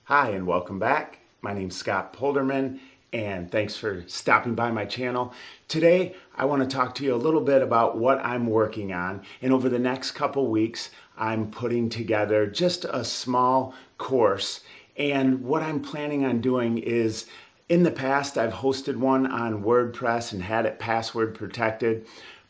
Hi and welcome back. My name's Scott Polderman and thanks for stopping by my channel. Today I want to talk to you a little bit about what I'm working on, and over the next couple weeks I'm putting together just a small course. And what I'm planning on doing is, in the past I've hosted one on WordPress and had it password protected.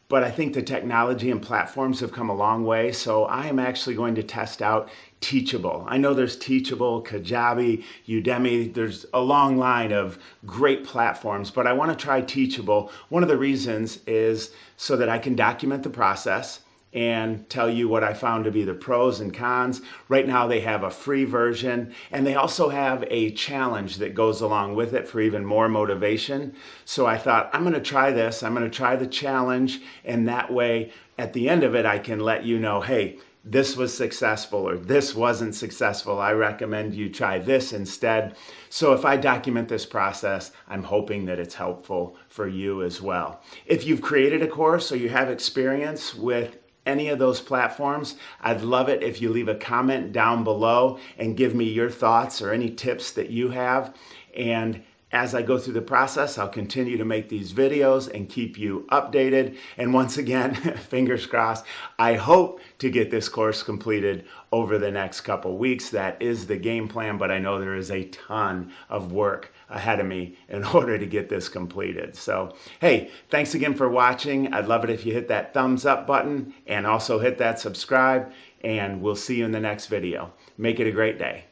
But I think the technology and platforms have come a long way, so I am actually going to test out Teachable. I know there's Teachable, Kajabi, Udemy, there's a long line of great platforms, but I want to try Teachable. One of the reasons is so that I can document the process and tell you what I found to be the pros and cons. Right now they have a free version, and they also have a challenge that goes along with it for even more motivation. So I thought, I'm gonna try this, I'm gonna try the challenge, and that way at the end of it I can let you know, hey, this was successful or this wasn't successful. I recommend you try this instead. So if I document this process, I'm hoping that it's helpful for you as well. If you've created a course or you have experience with any of those platforms, I'd love it if you leave a comment down below and give me your thoughts or any tips that you have. And as I go through the process, I'll continue to make these videos and keep you updated. And once again, fingers crossed, I hope to get this course completed over the next couple weeks. That is the game plan, but I know there is a ton of work ahead of me in order to get this completed. So, hey, thanks again for watching. I'd love it if you hit that thumbs up button and also hit that subscribe, and we'll see you in the next video. Make it a great day.